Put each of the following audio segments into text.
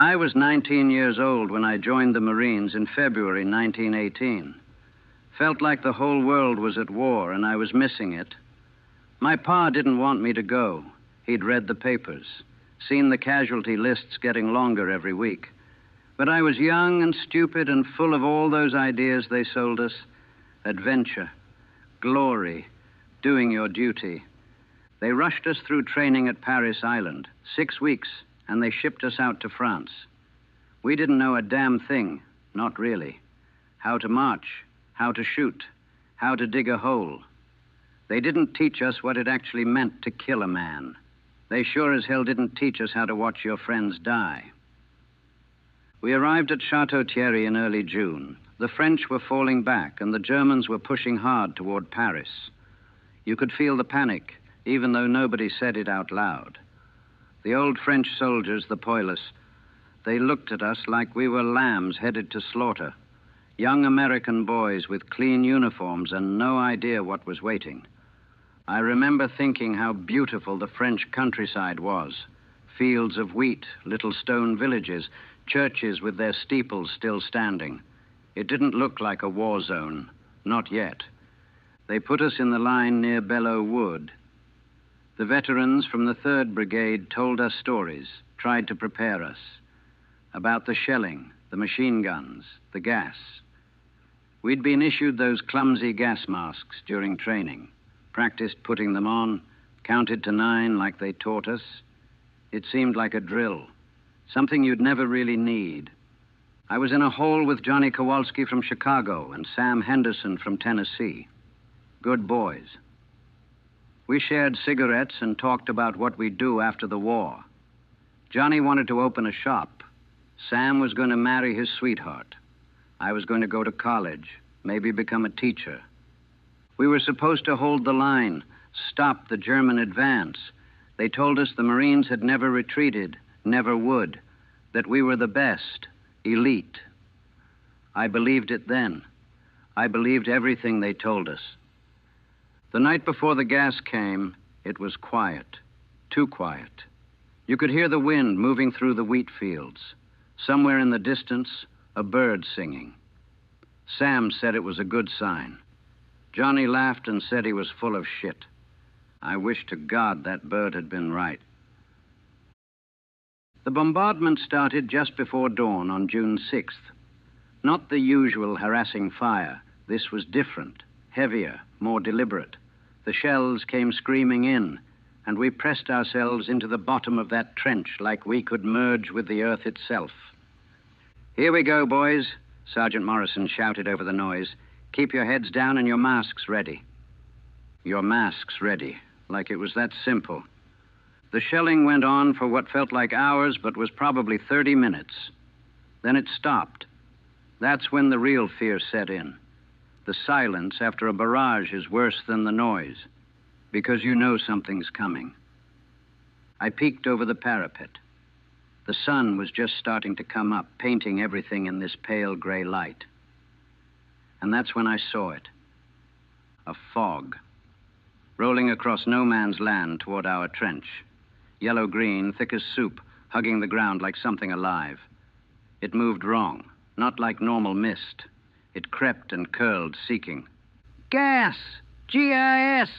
I was 19 years old when I joined the Marines in February 1918. Felt like the whole world was at war and I was missing it. My pa didn't want me to go. He'd read the papers, seen the casualty lists getting longer every week. But I was young and stupid and full of all those ideas they sold us. Adventure, glory, doing your duty. They rushed us through training at Paris Island, 6 weeks, and they shipped us out to France. We didn't know a damn thing, not really. How to march, how to shoot, how to dig a hole. They didn't teach us what it actually meant to kill a man. They sure as hell didn't teach us how to watch your friends die. We arrived at Château-Thierry in early June. The French were falling back, and the Germans were pushing hard toward Paris. You could feel the panic, even though nobody said it out loud. The old French soldiers, the poilus, they looked at us like we were lambs headed to slaughter. Young American boys with clean uniforms and no idea what was waiting. I remember thinking how beautiful the French countryside was. Fields of wheat, little stone villages, churches with their steeples still standing. It didn't look like a war zone, not yet. They put us in the line near Belleau Wood. The veterans from the 3rd Brigade told us stories, tried to prepare us, about the shelling, the machine guns, the gas. We'd been issued those clumsy gas masks during training, practiced putting them on, counted to 9 like they taught us. It seemed like a drill, something you'd never really need. I was in a hole with Johnny Kowalski from Chicago and Sam Henderson from Tennessee. Good boys. We shared cigarettes and talked about what we'd do after the war. Johnny wanted to open a shop. Sam was going to marry his sweetheart. I was going to go to college, maybe become a teacher. We were supposed to hold the line, stop the German advance. They told us the Marines had never retreated, never would, that we were the best, elite. I believed it then. I believed everything they told us. The night before the gas came, it was quiet, too quiet. You could hear the wind moving through the wheat fields. Somewhere in the distance, a bird singing. Sam said it was a good sign. Johnny laughed and said he was full of shit. I wish to God that bird had been right. The bombardment started just before dawn on June 6th. Not the usual harassing fire. This was different, heavier, more deliberate. The shells came screaming in, and we pressed ourselves into the bottom of that trench like we could merge with the earth itself. "Here we go, boys," Sergeant Morrison shouted over the noise. "Keep your heads down and your masks ready." Your masks ready, like it was that simple. The shelling went on for what felt like hours, but was probably 30 minutes. Then it stopped. That's when the real fear set in. The silence after a barrage is worse than the noise, because you know something's coming. I peeked over the parapet. The sun was just starting to come up, painting everything in this pale gray light. And that's when I saw it. A fog, rolling across no man's land toward our trench. Yellow-green, thick as soup, hugging the ground like something alive. It moved wrong, not like normal mist. It crept and curled, seeking. "Gas! G-I-S!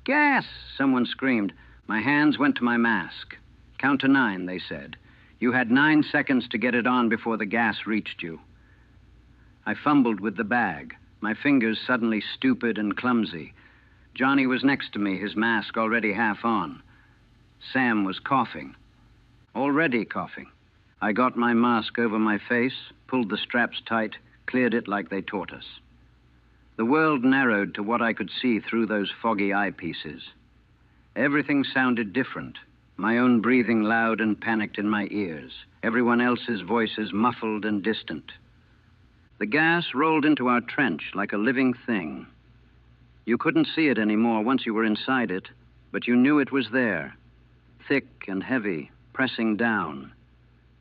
Gas!" someone screamed. My hands went to my mask. "Count to 9, they said. You had 9 seconds to get it on before the gas reached you." I fumbled with the bag, my fingers suddenly stupid and clumsy. Johnny was next to me, his mask already half on. Sam was coughing. Already coughing. I got my mask over my face, pulled the straps tight, cleared it like they taught us. The world narrowed to what I could see through those foggy eyepieces. Everything sounded different. My own breathing loud and panicked in my ears. Everyone else's voices muffled and distant. The gas rolled into our trench like a living thing. You couldn't see it anymore once you were inside it, but you knew it was there. Thick and heavy, pressing down.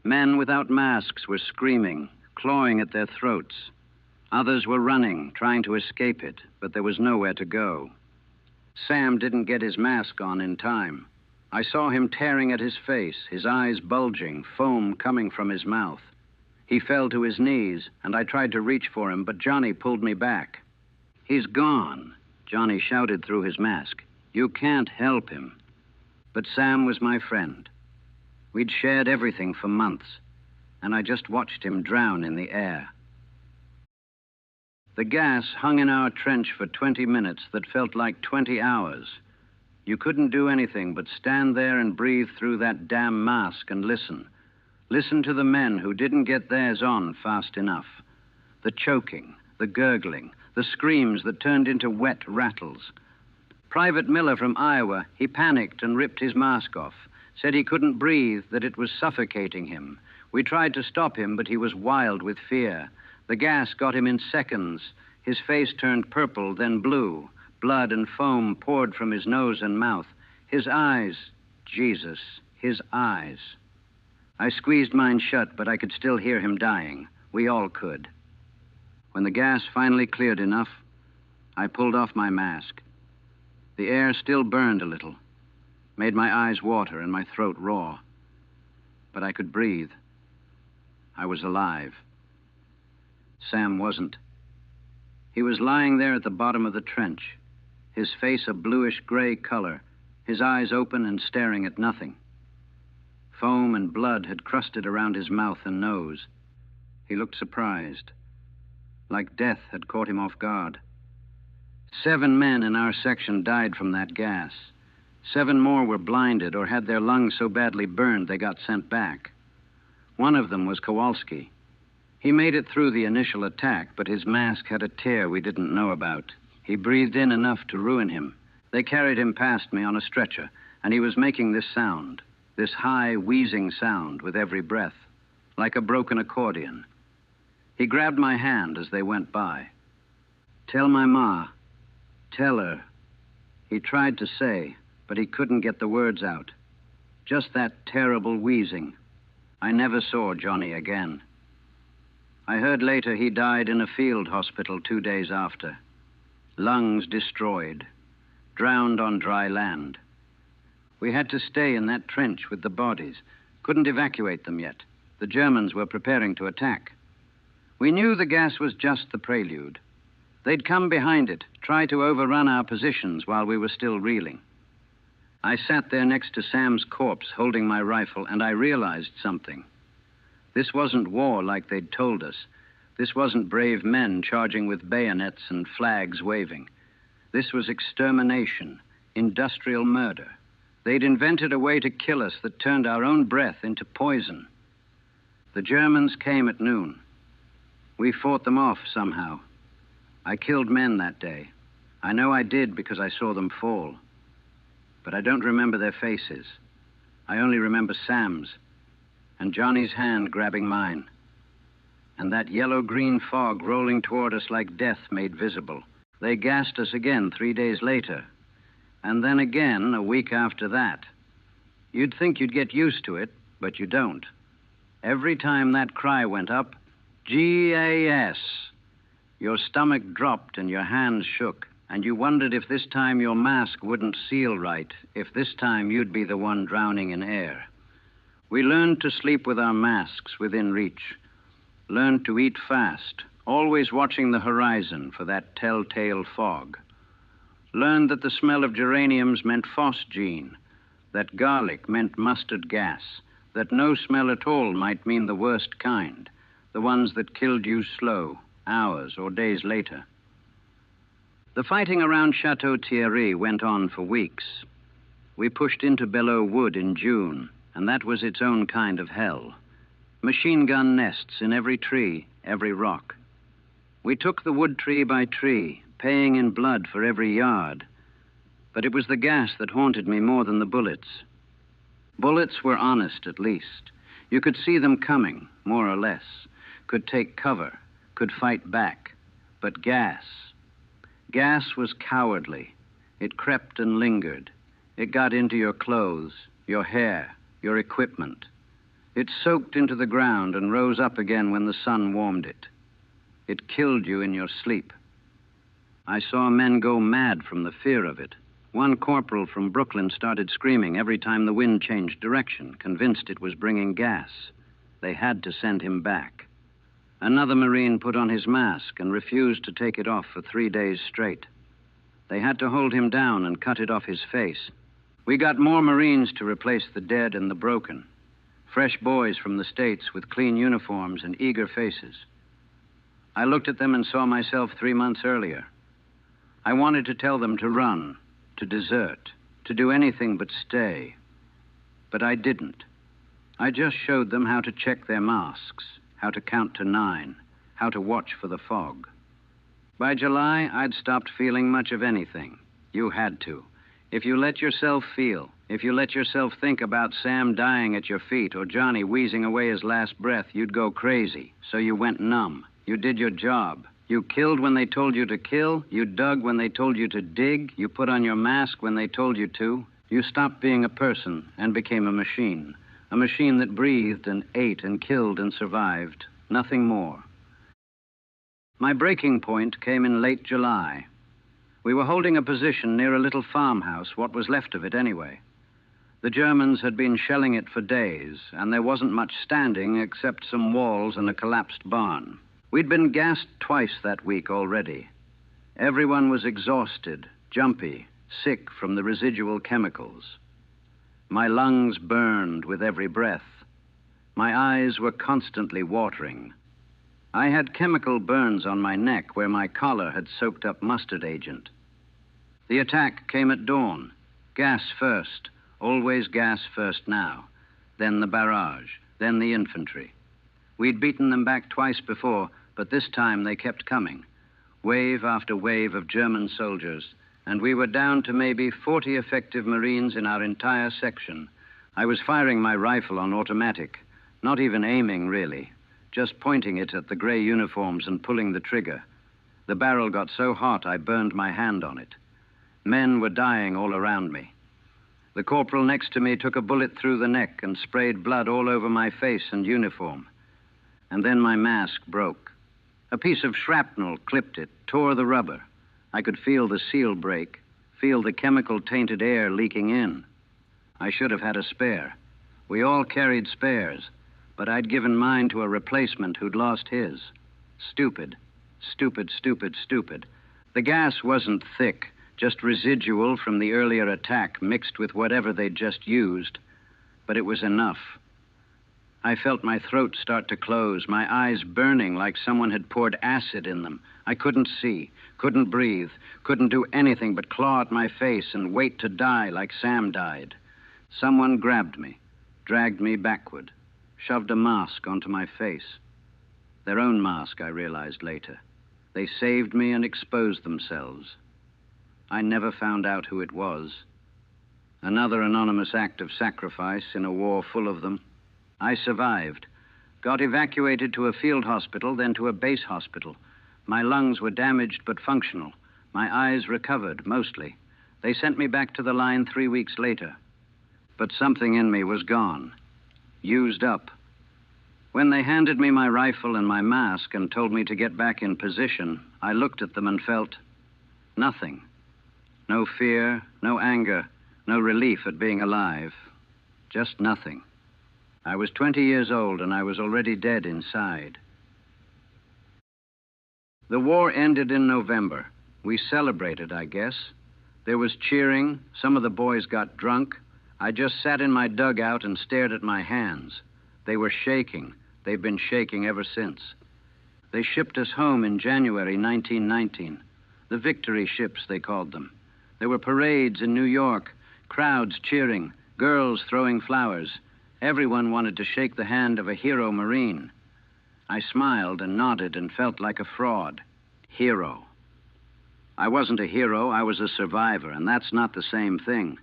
Men without masks were screaming, clawing at their throats. Others were running, trying to escape it, but there was nowhere to go. Sam didn't get his mask on in time. I saw him tearing at his face, his eyes bulging, foam coming from his mouth. He fell to his knees, and I tried to reach for him, but Johnny pulled me back. "He's gone," Johnny shouted through his mask. "You can't help him." But Sam was my friend. We'd shared everything for months, and I just watched him drown in the air. The gas hung in our trench for 20 minutes that felt like 20 hours. You couldn't do anything but stand there and breathe through that damn mask and listen. Listen to the men who didn't get theirs on fast enough. The choking, the gurgling, the screams that turned into wet rattles. Private Miller from Iowa, he panicked and ripped his mask off. Said he couldn't breathe, that it was suffocating him. We tried to stop him, but he was wild with fear. The gas got him in seconds. His face turned purple, then blue. Blood and foam poured from his nose and mouth. His eyes, Jesus, his eyes. I squeezed mine shut, but I could still hear him dying. We all could. When the gas finally cleared enough, I pulled off my mask. The air still burned a little, made my eyes water and my throat raw. But I could breathe. I was alive. Sam wasn't. He was lying there at the bottom of the trench, his face a bluish-gray color, his eyes open and staring at nothing. Foam and blood had crusted around his mouth and nose. He looked surprised, like death had caught him off guard. 7 men in our section died from that gas. 7 more were blinded or had their lungs so badly burned they got sent back. One of them was Kowalski. He made it through the initial attack, but his mask had a tear we didn't know about. He breathed in enough to ruin him. They carried him past me on a stretcher, and he was making this sound, this high, wheezing sound with every breath, like a broken accordion. He grabbed my hand as they went by. "Tell my ma. Tell her." He tried to say, but he couldn't get the words out. Just that terrible wheezing. I never saw Johnny again. I heard later he died in a field hospital 2 days after. Lungs destroyed, drowned on dry land. We had to stay in that trench with the bodies. Couldn't evacuate them yet. The Germans were preparing to attack. We knew the gas was just the prelude. They'd come behind it, try to overrun our positions while we were still reeling. I sat there next to Sam's corpse, holding my rifle, and I realized something. This wasn't war like they'd told us. This wasn't brave men charging with bayonets and flags waving. This was extermination, industrial murder. They'd invented a way to kill us that turned our own breath into poison. The Germans came at noon. We fought them off somehow. I killed men that day. I know I did because I saw them fall. But I don't remember their faces. I only remember Sam's, and Johnny's hand grabbing mine, and that yellow-green fog rolling toward us like death made visible. They gassed us again 3 days later, and then again a week after that. You'd think you'd get used to it, but you don't. Every time that cry went up, G-A-S, your stomach dropped and your hands shook, and you wondered if this time your mask wouldn't seal right, if this time you'd be the one drowning in air. We learned to sleep with our masks within reach, learned to eat fast, always watching the horizon for that telltale fog, learned that the smell of geraniums meant phosgene, that garlic meant mustard gas, that no smell at all might mean the worst kind, the ones that killed you slow, hours or days later. The fighting around Château-Thierry went on for weeks. We pushed into Belleau Wood in June, and that was its own kind of hell. Machine gun nests in every tree, every rock. We took the wood tree by tree, paying in blood for every yard. But it was the gas that haunted me more than the bullets. Bullets were honest, at least. You could see them coming, more or less, could take cover, could fight back. But gas was cowardly. It crept and lingered. It got into your clothes, your hair, your equipment. It soaked into the ground and rose up again when the sun warmed it. It killed you in your sleep. I saw men go mad from the fear of it. One corporal from Brooklyn started screaming every time the wind changed direction, convinced it was bringing gas. They had to send him back. Another Marine put on his mask and refused to take it off for 3 days straight. They had to hold him down and cut it off his face. We got more Marines to replace the dead and the broken. Fresh boys from the States with clean uniforms and eager faces. I looked at them and saw myself 3 months earlier. I wanted to tell them to run, to desert, to do anything but stay. But I didn't. I just showed them how to check their masks, how to count to 9, how to watch for the fog. By July, I'd stopped feeling much of anything. You had to. If you let yourself feel, if you let yourself think about Sam dying at your feet or Johnny wheezing away his last breath, you'd go crazy. So you went numb. You did your job. You killed when they told you to kill. You dug when they told you to dig. You put on your mask when they told you to. You stopped being a person and became a machine that breathed and ate and killed and survived. Nothing more. My breaking point came in late July. We were holding a position near a little farmhouse, what was left of it anyway. The Germans had been shelling it for days, and there wasn't much standing except some walls and a collapsed barn. We'd been gassed twice that week already. Everyone was exhausted, jumpy, sick from the residual chemicals. My lungs burned with every breath. My eyes were constantly watering. I had chemical burns on my neck where my collar had soaked up mustard agent. The attack came at dawn. Gas first, always gas first now. Then the barrage, then the infantry. We'd beaten them back twice before, but this time they kept coming. Wave after wave of German soldiers, and we were down to maybe 40 effective Marines in our entire section. I was firing my rifle on automatic, not even aiming really, just pointing it at the gray uniforms and pulling the trigger. The barrel got so hot I burned my hand on it. Men were dying all around me. The corporal next to me took a bullet through the neck and sprayed blood all over my face and uniform. And then my mask broke. A piece of shrapnel clipped it, tore the rubber. I could feel the seal break, feel the chemical-tainted air leaking in. I should have had a spare. We all carried spares, but I'd given mine to a replacement who'd lost his. Stupid, stupid, stupid, stupid. The gas wasn't thick, just residual from the earlier attack mixed with whatever they'd just used, but it was enough. I felt my throat start to close, my eyes burning like someone had poured acid in them. I couldn't see, couldn't breathe, couldn't do anything but claw at my face and wait to die like Sam died. Someone grabbed me, dragged me backward, shoved a mask onto my face. Their own mask, I realized later. They saved me and exposed themselves. I never found out who it was. Another anonymous act of sacrifice in a war full of them. I survived, got evacuated to a field hospital, then to a base hospital. My lungs were damaged but functional. My eyes recovered, mostly. They sent me back to the line 3 weeks later. But something in me was gone, used up. When they handed me my rifle and my mask and told me to get back in position, I looked at them and felt nothing. No fear, no anger, no relief at being alive. Just nothing. I was 20 years old and I was already dead inside. The war ended in November. We celebrated, I guess. There was cheering. Some of the boys got drunk. I just sat in my dugout and stared at my hands. They were shaking. They've been shaking ever since. They shipped us home in January 1919. The victory ships, they called them. There were parades in New York, crowds cheering, girls throwing flowers. Everyone wanted to shake the hand of a hero Marine. I smiled and nodded and felt like a fraud. Hero. I wasn't a hero, I was a survivor, and that's not the same thing.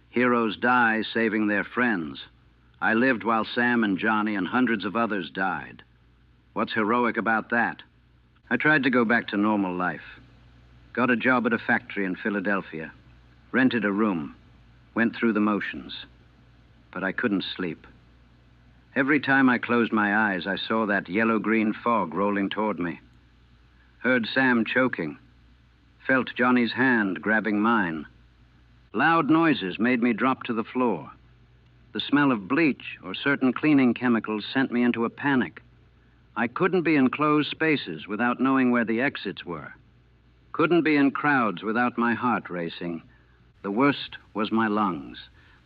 Heroes die saving their friends. I lived while Sam and Johnny and hundreds of others died. What's heroic about that? I tried to go back to normal life. Got a job at a factory in Philadelphia. Rented a room. Went through the motions. But I couldn't sleep. Every time I closed my eyes, I saw that yellow-green fog rolling toward me. Heard Sam choking. Felt Johnny's hand grabbing mine. Loud noises made me drop to the floor. The smell of bleach or certain cleaning chemicals sent me into a panic. I couldn't be in closed spaces without knowing where the exits were. Couldn't be in crowds without my heart racing. The worst was my lungs.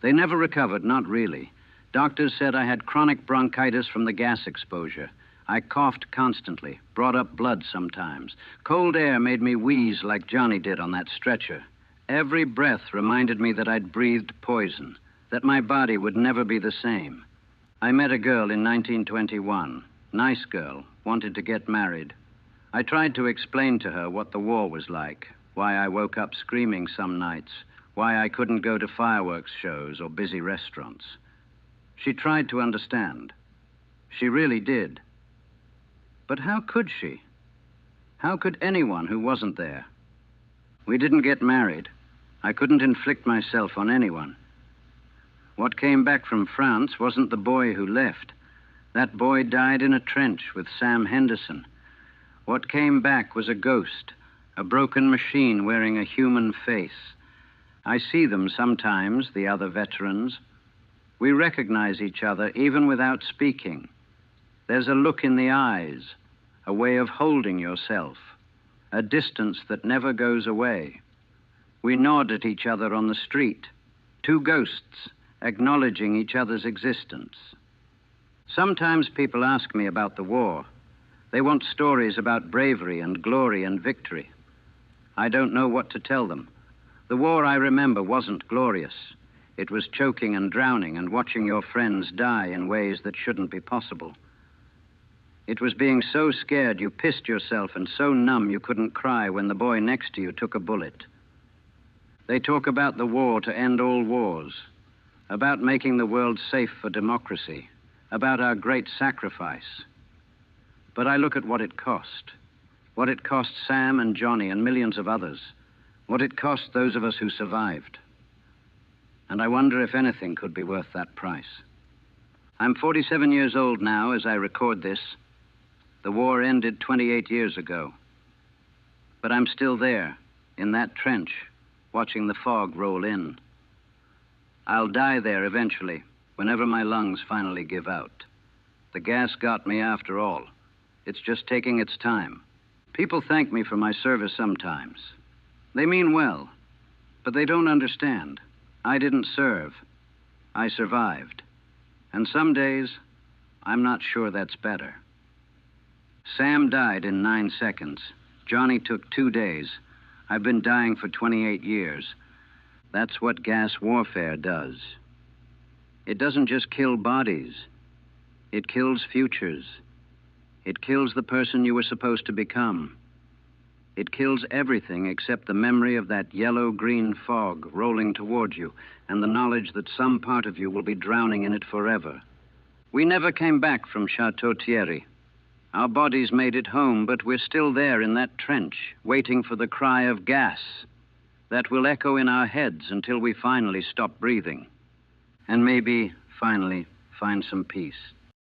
They never recovered, not really. Doctors said I had chronic bronchitis from the gas exposure. I coughed constantly, brought up blood sometimes. Cold air made me wheeze like Johnny did on that stretcher. Every breath reminded me that I'd breathed poison, that my body would never be the same. I met a girl in 1921. Nice girl, wanted to get married. I tried to explain to her what the war was like, why I woke up screaming some nights, why I couldn't go to fireworks shows or busy restaurants. She tried to understand. She really did. But how could she? How could anyone who wasn't there? We didn't get married. I couldn't inflict myself on anyone. What came back from France wasn't the boy who left. That boy died in a trench with Sam Henderson. What came back was a ghost, a broken machine wearing a human face. I see them sometimes, the other veterans. We recognize each other even without speaking. There's a look in the eyes, a way of holding yourself, a distance that never goes away. We nod at each other on the street, two ghosts acknowledging each other's existence. Sometimes people ask me about the war. They want stories about bravery and glory and victory. I don't know what to tell them. The war I remember wasn't glorious. It was choking and drowning and watching your friends die in ways that shouldn't be possible. It was being so scared you pissed yourself and so numb you couldn't cry when the boy next to you took a bullet. They talk about the war to end all wars, about making the world safe for democracy, about our great sacrifice. But I look at what it cost Sam and Johnny and millions of others, what it cost those of us who survived. And I wonder if anything could be worth that price. I'm 47 years old now as I record this. The war ended 28 years ago. But I'm still there, in that trench, watching the fog roll in. I'll die there eventually, whenever my lungs finally give out. The gas got me after all. It's just taking its time. People thank me for my service sometimes. They mean well, but they don't understand. I didn't serve. I survived. And some days, I'm not sure that's better. Sam died in 9 seconds. Johnny took 2 days. I've been dying for 28 years. That's what gas warfare does. It doesn't just kill bodies. It kills futures. It kills the person you were supposed to become. It kills everything except the memory of that yellow-green fog rolling toward you and the knowledge that some part of you will be drowning in it forever. We never came back from Château-Thierry. Our bodies made it home, but we're still there in that trench, waiting for the cry of gas that will echo in our heads until we finally stop breathing and maybe finally find some peace.